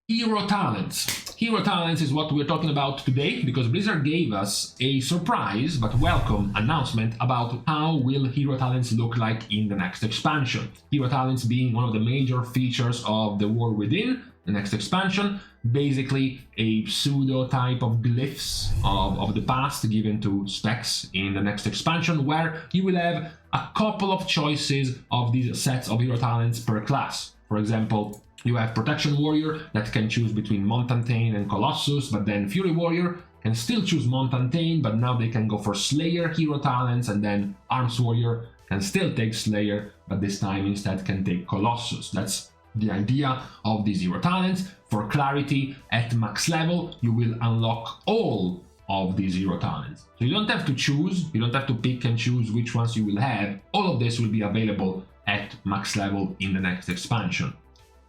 Hero talents. Hero talents is what we're talking about today because Blizzard gave us a surprise but welcome announcement about how will hero talents look like in the next expansion. Hero talents being one of the major features of the War Within, the next expansion, basically a pseudo type of glyphs of the past given to specs in the next expansion, where you will have a couple of choices of these sets of hero talents per class. For example, you have Protection Warrior that can choose between Montantane and Colossus, but then Fury Warrior can still choose Montantane, but now they can go for Slayer hero talents, and then Arms Warrior can still take Slayer, but this time instead can take Colossus. That's the idea of these hero talents. For clarity, at max level, you will unlock all of these hero talents. So you don't have to choose, you don't have to pick and choose which ones you will have. All of this will be available at max level in the next expansion.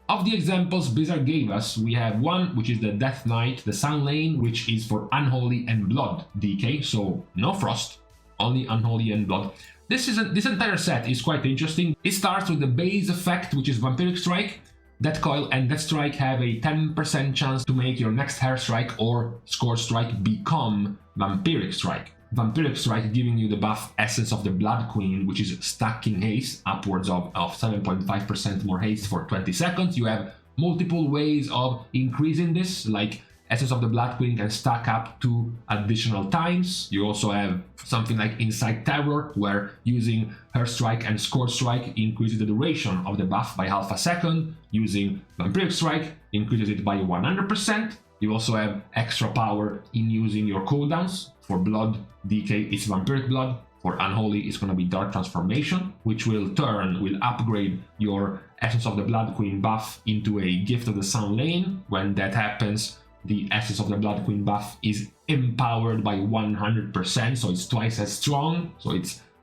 Of the examples Blizzard gave us, we have one which is the Death Knight, the Sun Lane, which is for Unholy and Blood DK, so no Frost, only Unholy and Blood. This entire set is quite interesting. It starts with the base effect, which is Vampiric Strike. Death Coil and Death Strike have a 10% chance to make your next Hair Strike or Scorch Strike become Vampiric Strike. Vampiric Strike giving you the buff Essence of the Blood Queen, which is stacking haste, upwards of 7.5% more haste for 20 seconds. You have multiple ways of increasing this, like Essence of the Blood Queen can stack up 2 additional times. You also have something like Inside Terror, where using Hair Strike and Scorch Strike increases the duration of the buff by half a second. Using Vampiric Strike increases it by 100%. You also have extra power in using your cooldowns. For Blood DK, it's Vampiric Blood. For Unholy, it's going to be Dark Transformation, which will upgrade your Essence of the Blood Queen buff into a Gift of the Sun Lane. When that happens, the Essence of the Blood Queen buff is empowered by 100%, so it's twice as strong, so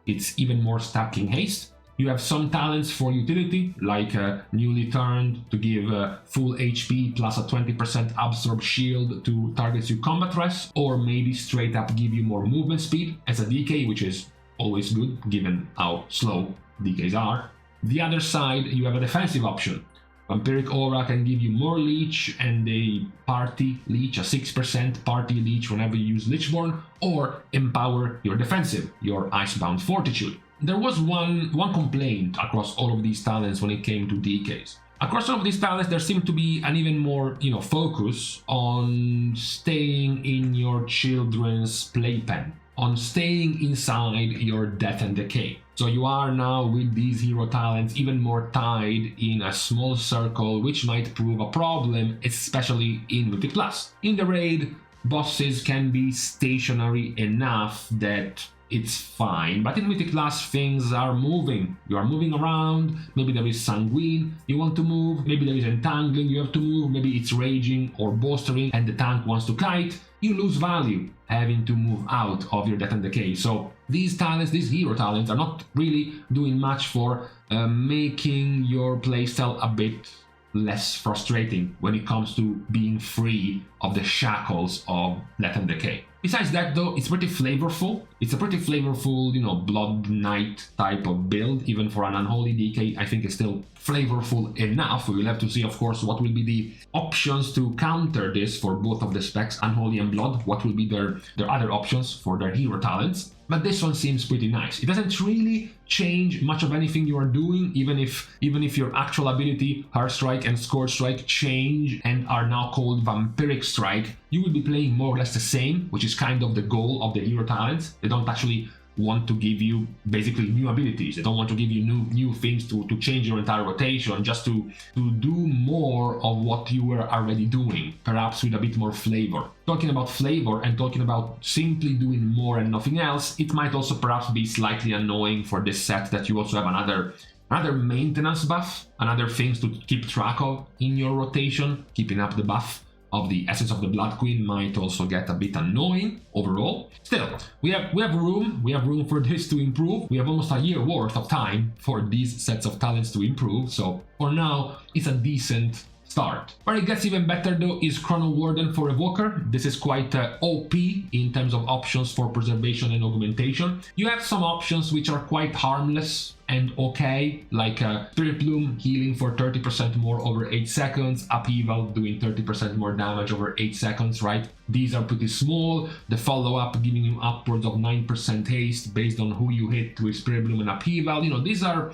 it's even more stacking haste. You have some talents for utility, like Newly Turned to give full HP plus a 20% absorb shield to targets you combat res, or maybe straight up give you more movement speed as a DK, which is always good given how slow DKs are. The other side, you have a defensive option. Vampiric Aura can give you more leech and a party leech, a 6% party leech whenever you use Lichborn, or empower your defensive, your Icebound Fortitude. There was one complaint across all of these talents when it came to DKs. Across all of these talents, there seemed to be an even more, focus on staying in your children's playpen, on staying inside your Death and Decay. So you are now with these hero talents even more tied in a small circle, which might prove a problem, especially in Multiclass. In the raid, bosses can be stationary enough that it's fine, but in multi-class things are moving. You are moving around, maybe there is Sanguine you want to move, maybe there is Entangling you have to move, maybe it's Raging or Bolstering and the tank wants to kite. You lose value having to move out of your Death and Decay. So these talents, these hero talents, are not really doing much for making your playstyle a bit less frustrating when it comes to being free of the shackles of Death and Decay. Besides that though, it's pretty flavorful. It's a pretty flavorful, Blood Knight type of build. Even for an Unholy DK, I think it's still flavorful enough. We will have to see, of course, what will be the options to counter this for both of the specs, Unholy and Blood. What will be their other options for their hero talents. But this one seems pretty nice. It doesn't really change much of anything you are doing, even if your actual ability, Hair Strike and Scorch Strike, change and are now called Vampiric Strike. You will be playing more or less the same, which is kind of the goal of the hero talents. They don't actually want to give you basically new abilities. They don't want to give you new things to change your entire rotation, just to do more of what you were already doing, perhaps with a bit more flavor. Talking about flavor and talking about simply doing more and nothing else, it might also perhaps be slightly annoying for this set that you also have another maintenance buff, another things to keep track of in your rotation. Keeping up the buff of the Essence of the Blood Queen might also get a bit annoying overall. Still, we have room for this to improve. We have almost a year worth of time for these sets of talents to improve, so for now it's a decent start. Where it gets even better though is Chrono Warden for Evoker. This is quite OP in terms of options for preservation and augmentation. You have some options which are quite harmless and okay, like Spirit Bloom healing for 30% more over 8 seconds, Upheaval doing 30% more damage over 8 seconds, right? These are pretty small. The follow-up giving you upwards of 9% haste based on who you hit with Spirit Bloom and Upheaval. You know, these are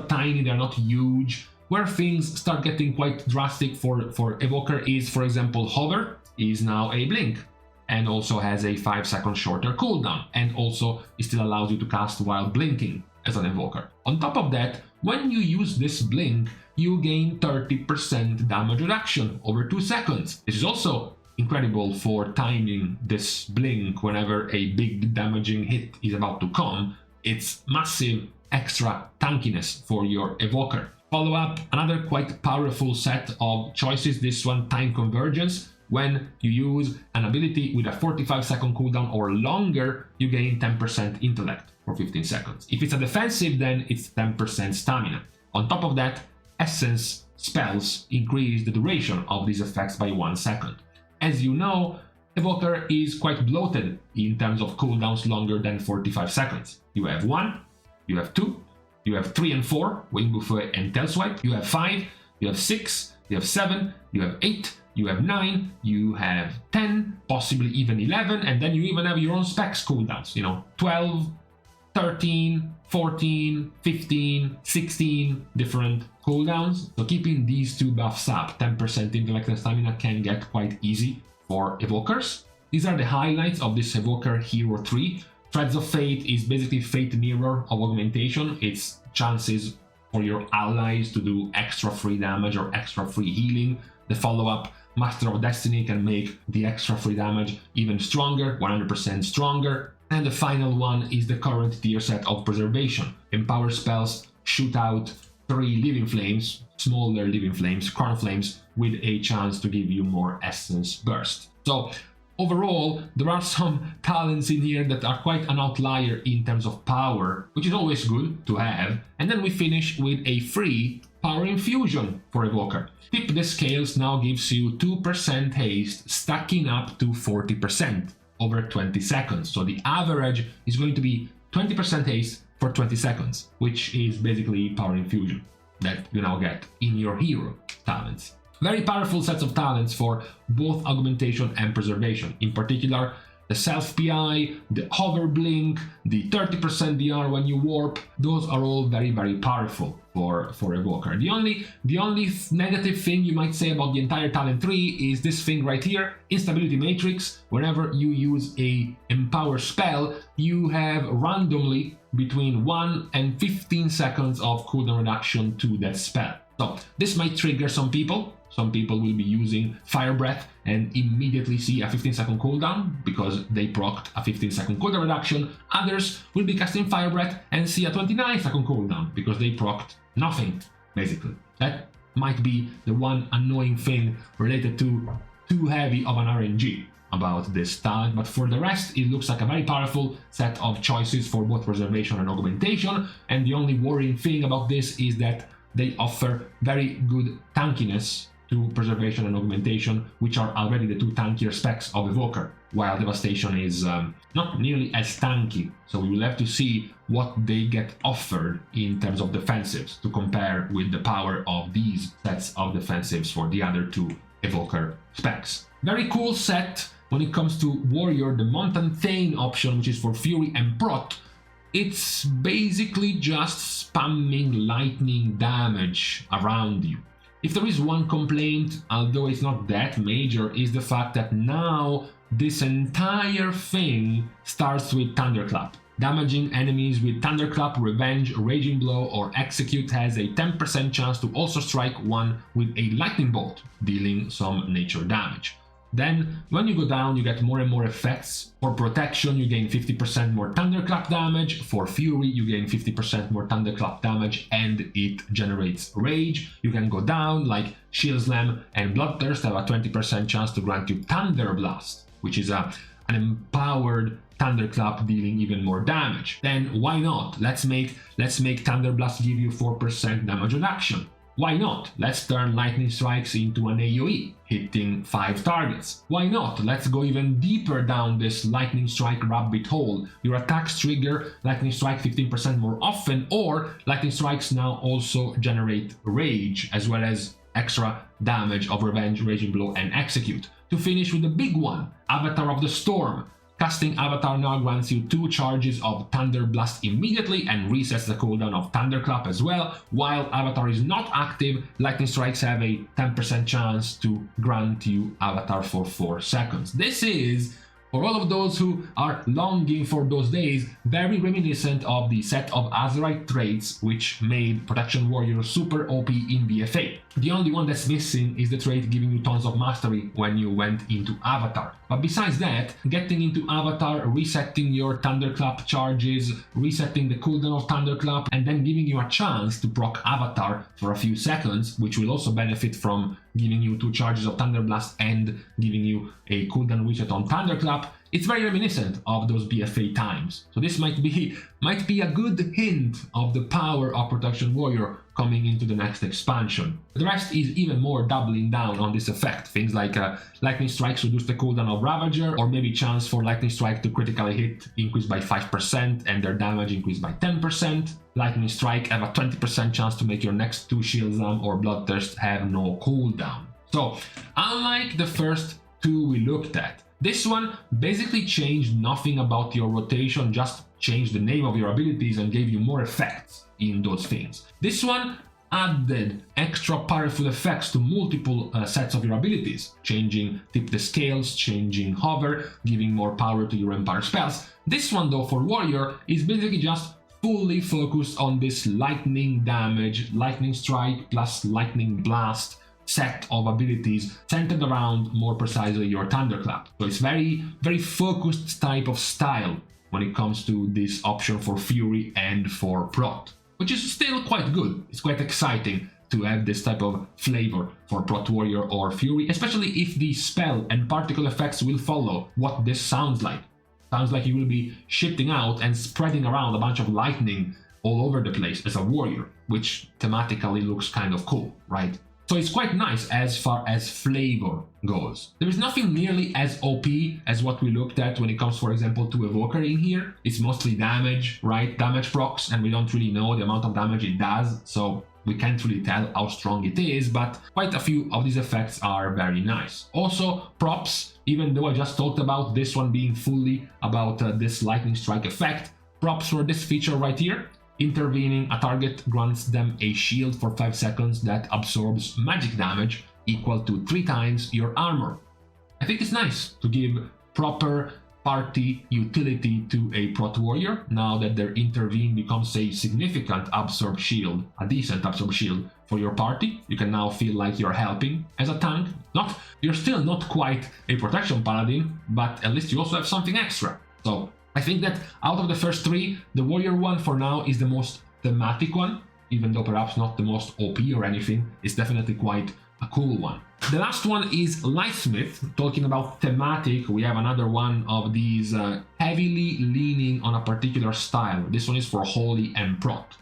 tiny, they're not huge. Where things start getting quite drastic for Evoker is, for example, Hover is now a blink and also has a 5-second shorter cooldown, and also it still allows you to cast while blinking as an Evoker. On top of that, when you use this blink, you gain 30% damage reduction over 2 seconds. This is also incredible for timing this blink whenever a big damaging hit is about to come. It's massive extra tankiness for your Evoker. Follow up, another quite powerful set of choices, this one, Time Convergence. When you use an ability with a 45-second cooldown or longer, you gain 10% intellect for 15 seconds. If it's a defensive, then it's 10% stamina. On top of that, Essence spells increase the duration of these effects by 1 second. As you know, Evoker is quite bloated in terms of cooldowns longer than 45 seconds. You have 1, you have 2, you have 3 and 4, Wing Buffet and Tail Swipe, you have 5, you have 6, you have 7, you have 8, you have 9, you have 10, possibly even 11, and then you even have your own specs cooldowns, you know, 12, 13, 14, 15, 16 different cooldowns. So keeping these two buffs up, 10% intellect and stamina, can get quite easy for Evokers. These are the highlights of this Evoker Hero 3. Threads of Fate is basically Fate Mirror of Augmentation. It's chances for your allies to do extra free damage or extra free healing. The follow-up, Master of Destiny, can make the extra free damage even stronger, 100% stronger. And the final one is the current tier set of Preservation. Empower spells shoot out 3 Living Flames, smaller Living Flames, Chrono Flames, with a chance to give you more Essence Burst. So overall, there are some talents in here that are quite an outlier in terms of power, which is always good to have. And then we finish with a free Power Infusion for Evoker. Tip the Scales now gives you 2% haste, stacking up to 40% over 20 seconds. So the average is going to be 20% haste for 20 seconds, which is basically Power Infusion that you now get in your hero talents. Very powerful sets of talents for both Augmentation and Preservation. In particular, the Self-PI, the Hover Blink, the 30% DR when you warp, those are all very, very powerful for Evoker. The only negative thing you might say about the entire talent tree is this thing right here, Instability Matrix. Whenever you use a Empower spell, you have randomly between 1 and 15 seconds of cooldown reduction to that spell. So this might trigger some people. Some people will be using Fire Breath and immediately see a 15-second cooldown because they procced a 15-second cooldown reduction. Others will be casting Fire Breath and see a 29-second cooldown because they procced nothing, basically. That might be the one annoying thing related to too heavy of an RNG about this talent, but for the rest, it looks like a very powerful set of choices for both Preservation and Augmentation, and the only worrying thing about this is that they offer very good tankiness to Preservation and Augmentation, which are already the two tankier specs of Evoker, while Devastation is not nearly as tanky, so we will have to see what they get offered in terms of defensives to compare with the power of these sets of defensives for the other two Evoker specs. Very cool set when it comes to Warrior, the Mountain Thane option, which is for Fury and Prot. It's basically just spamming lightning damage around you. If there is one complaint, although it's not that major, is the fact that now this entire thing starts with Thunderclap. Damaging enemies with Thunderclap, Revenge, Raging Blow, or Execute has a 10% chance to also strike one with a Lightning Bolt, dealing some nature damage. Then, when you go down, you get more and more effects. For Protection, you gain 50% more Thunderclap damage. For Fury, you gain 50% more Thunderclap damage, and it generates Rage. You can go down, like Shield Slam and Bloodthirst have a 20% chance to grant you Thunder Blast, which is an empowered Thunderclap dealing even more damage. Then, why not? Let's make Thunder Blast give you 4% damage reduction. Why not? Let's turn lightning strikes into an AoE, hitting 5 targets. Why not? Let's go even deeper down this lightning strike rabbit hole. Your attacks trigger lightning strike 15% more often, or lightning strikes now also generate rage, as well as extra damage of revenge, raging blow, and execute. To finish with the big one, Avatar of the Storm. Casting Avatar now grants you 2 charges of Thunder Blast immediately and resets the cooldown of Thunderclap as well. While Avatar is not active, lightning strikes have a 10% chance to grant you Avatar for 4 seconds. This is, for all of those who are longing for those days, very reminiscent of the set of Azerite traits which made Protection Warrior super OP in BFA. The only one that's missing is the trait giving you tons of mastery when you went into Avatar. But besides that, getting into Avatar, resetting your Thunderclap charges, resetting the cooldown of Thunderclap, and then giving you a chance to proc Avatar for a few seconds, which will also benefit from giving you 2 charges of Thunder Blast and giving you a cooldown reset on Thunderclap. It's very reminiscent of those BFA times. So this might be a good hint of the power of Protection Warrior coming into the next expansion. The rest is even more doubling down on this effect. Things like Lightning Strikes reduce the cooldown of Ravager, or maybe chance for Lightning Strike to critically hit increase by 5% and their damage increase by 10%. Lightning Strike have a 20% chance to make your next 2 Shield Slam or Bloodthirst have no cooldown. So, unlike the first 2 we looked at, this one basically changed nothing about your rotation, just changed the name of your abilities and gave you more effects in those things. This one added extra powerful effects to multiple sets of your abilities, changing Tip the Scales, changing Hover, giving more power to your Empire spells. This one though for Warrior is basically just fully focused on this lightning damage, Lightning Strike plus Lightning Blast set of abilities centered around more precisely your Thunderclap. So it's very focused type of style when it comes to this option for Fury and for Prot, which is still quite good. It's quite exciting to have this type of flavor for Prot Warrior or Fury, especially if the spell and particle effects will follow what this sounds like. Sounds like you will be shifting out and spreading around a bunch of lightning all over the place as a warrior, which thematically looks kind of cool, right? So it's quite nice as far as flavor goes. There is nothing nearly as OP as what we looked at when it comes, for example, to Evoker in here. It's mostly damage, right? Damage procs, and we don't really know the amount of damage it does, so we can't really tell how strong it is, but quite a few of these effects are very nice. Also, props, even though I just talked about this one being fully about this Lightning Strike effect, props for this feature right here. Intervening a target grants them a shield for 5 seconds that absorbs magic damage equal to 3 times your armor. I think it's nice to give proper party utility to a Prot Warrior now that their intervene becomes a significant absorb shield, a decent absorb shield for your party. You can now feel like you're helping as a tank. You're still not quite a protection paladin, but at least you also have something extra. So I think that out of the first 3, the Warrior one for now is the most thematic one, even though perhaps not the most OP or anything. It's definitely quite a cool one. The last one is Lightsmith. Talking about thematic, we have another one of these heavily leaning on a particular style. This one is for Holy and Prot.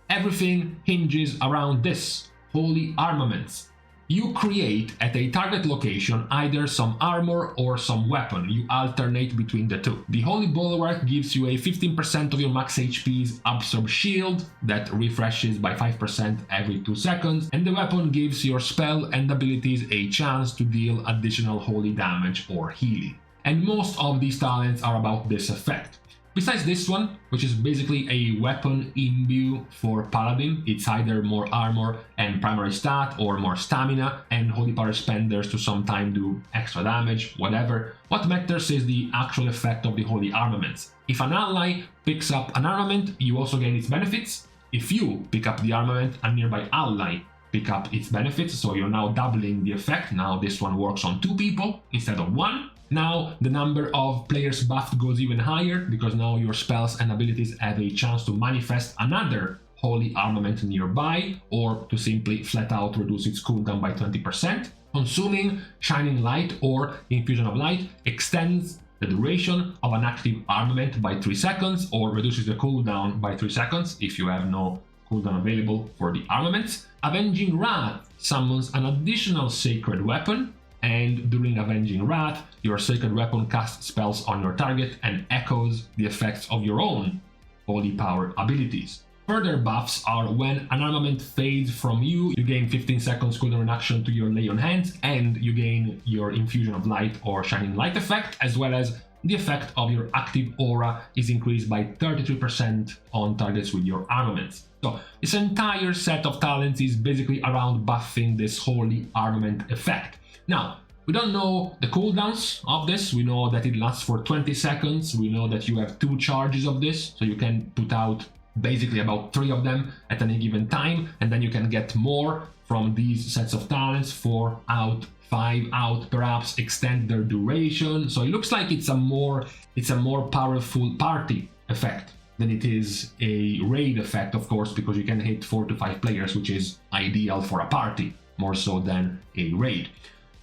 Everything hinges around this, Holy Armaments. You create at a target location either some armor or some weapon. You alternate between the 2. The Holy Bulwark gives you a 15% of your max HP's absorb shield that refreshes by 5% every 2 seconds, and the weapon gives your spell and abilities a chance to deal additional holy damage or healing. And most of these talents are about this effect. Besides this one, which is basically a weapon imbue for Paladin, it's either more armor and primary stat or more stamina, and Holy Power Spenders to sometime do extra damage, whatever. What matters is the actual effect of the Holy Armaments. If an ally picks up an armament, you also gain its benefits. If you pick up the armament, a nearby ally pick up its benefits, so you're now doubling the effect. Now this one works on 2 people instead of 1. Now the number of players buffed goes even higher, because now your spells and abilities have a chance to manifest another Holy Armament nearby, or to simply flat out reduce its cooldown by 20%. Consuming Shining Light or Infusion of Light extends the duration of an active armament by 3 seconds, or reduces the cooldown by 3 seconds if you have no cooldown available for the armaments. Avenging Wrath summons an additional sacred weapon, and during Avenging Wrath, your sacred weapon casts spells on your target and echoes the effects of your own holy power abilities. Further buffs are when an armament fades from you, you gain 15 seconds cooldown reduction to your lay on hands, and you gain your infusion of light or shining light effect, as well as the effect of your active aura is increased by 33% on targets with your armaments. So this entire set of talents is basically around buffing this holy armament effect. Now, we don't know the cooldowns of this. We know that it lasts for 20 seconds. We know that you have 2 charges of this, so you can put out basically about 3 of them at any given time, and then you can get more from these sets of talents, 4 out, 5 out, perhaps extend their duration. So it looks like it's a more powerful party effect than it is a raid effect, of course, because you can hit 4 to 5 players, which is ideal for a party, more so than a raid.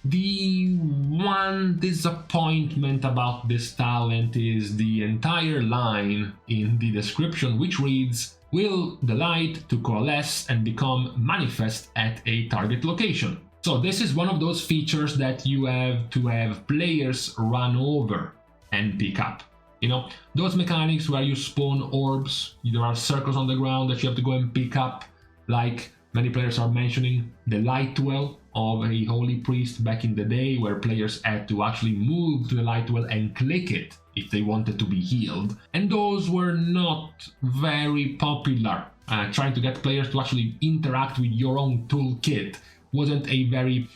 The one disappointment about this talent is the entire line in the description, which reads, "Will the light to coalesce and become manifest at a target location." So this is one of those features that you have to have players run over and pick up. You know, those mechanics where you spawn orbs, there are circles on the ground that you have to go and pick up, like many players are mentioning the light well of a holy priest back in the day, where players had to actually move to the light well and click it if they wanted to be healed. And those were not very popular. Trying to get players to actually interact with your own toolkit wasn't a very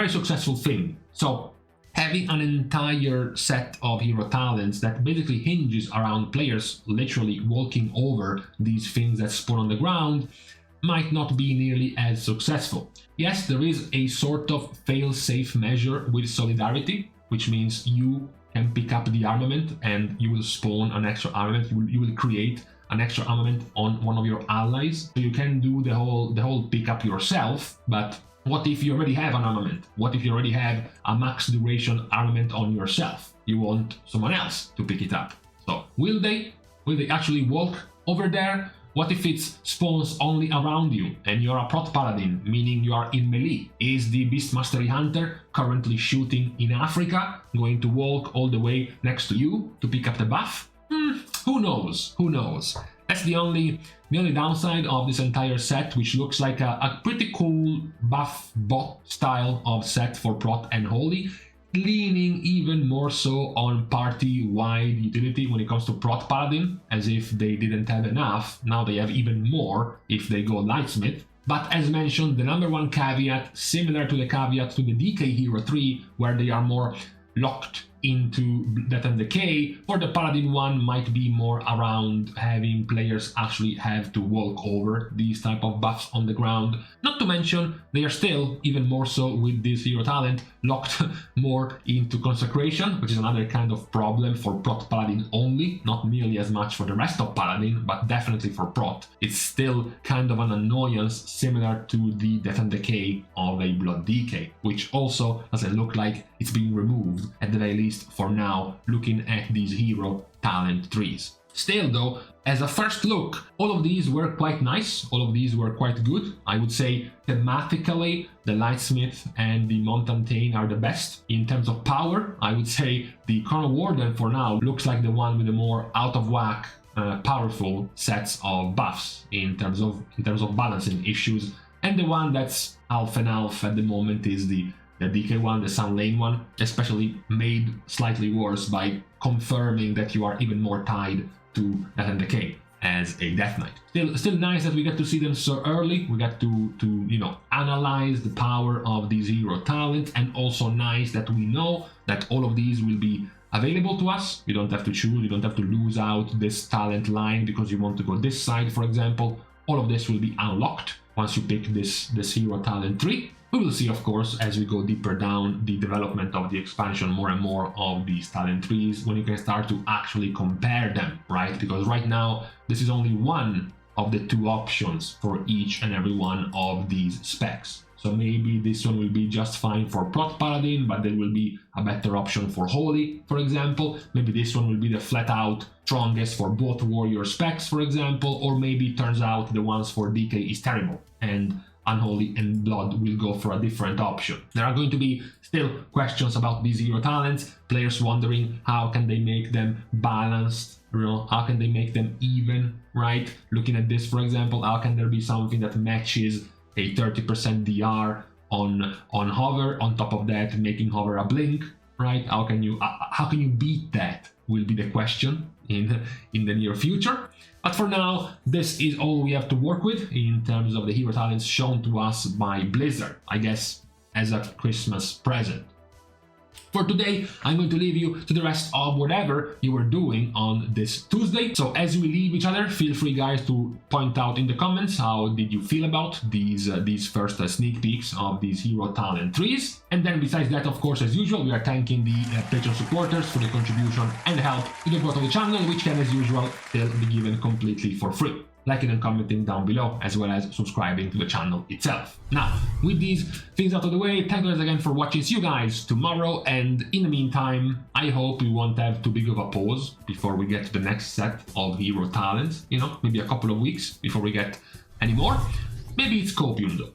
successful thing. So having an entire set of hero talents that basically hinges around players literally walking over these things that spawn on the ground might not be nearly as successful. Yes, there is a sort of fail-safe measure with solidarity, which means you can pick up the armament and you will spawn an extra armament, you will create an extra armament on one of your allies. So you can do the whole pick up yourself, but what if you already have an armament? What if you already have a max duration armament on yourself? You want someone else to pick it up. So will they actually walk over there? What if it spawns only around you and you're a Prot Paladin, meaning you are in melee? Is the Beast Mastery Hunter currently shooting in Africa going to walk all the way next to you to pick up the buff? Who knows? Who knows? That's the only downside of this entire set, which looks like a pretty cool buff bot style of set for Prot and Holy, leaning even more so on party-wide utility when it comes to Prot Paladin, as if they didn't have enough. Now they have even more if they go Lightsmith. But as mentioned, the number one caveat, similar to the caveat to the DK Hero 3, where they are more locked into Death and Decay, for the Paladin one might be more around having players actually have to walk over these type of buffs on the ground. Not to mention, they are still, even more so with this hero talent, locked more into Consecration, which is another kind of problem for Prot Paladin only, not nearly as much for the rest of Paladin, but definitely for Prot. It's still kind of an annoyance similar to the Death and Decay of a Blood DK, which also doesn't look like it's being removed, at the very least for now, looking at these hero talent trees. Still though, as a first look, all of these were quite nice, all of these were quite good. I would say thematically, the Lightsmith and the Mountain are the best. In terms of power, I would say the Chrono Warden for now looks like the one with the more out of whack powerful sets of buffs in terms of balancing issues, and the one that's half and half at the moment is the DK one, the Sun Lane one, especially made slightly worse by confirming that you are even more tied to Death and Decay as a Death Knight. Still nice that we get to see them so early. We get to analyze the power of these hero talents, and also nice that we know that all of these will be available to us. You don't have to choose, you don't have to lose out this talent line because you want to go this side, for example. All of this will be unlocked once you pick this hero talent tree. We will see, of course, as we go deeper down the development of the expansion, more and more of these talent trees, when you can start to actually compare them, right? Because right now, this is only one of the two options for each and every one of these specs. So maybe this one will be just fine for Prot Paladin, but there will be a better option for Holy, for example. Maybe this one will be the flat out strongest for both warrior specs, for example, or maybe it turns out the ones for DK is terrible and Unholy and Blood will go for a different option. There are going to be still questions about these hero talents, players wondering how can they make them balanced, you know, how can they make them even, right? Looking at this, for example, how can there be something that matches a 30% DR on hover, on top of that making hover a blink, right? How can you beat that will be the question in the near future. But for now, this is all we have to work with in terms of the hero talents shown to us by Blizzard, I guess as a Christmas present. For today, I'm going to leave you to the rest of whatever you were doing on this Tuesday. So as we leave each other, feel free guys to point out in the comments how did you feel about these first sneak peeks of these hero talent trees. And then besides that, of course, as usual, we are thanking the Patreon supporters for the contribution and help to the growth of the channel, which can, as usual, still be given completely for free. Liking and commenting down below, as well as subscribing to the channel itself. Now, with these things out of the way, thank you guys again for watching. See you guys tomorrow, and in the meantime, I hope we won't have too big of a pause before we get to the next set of hero talents. You know, maybe a couple of weeks before we get any more. Maybe it's copium though.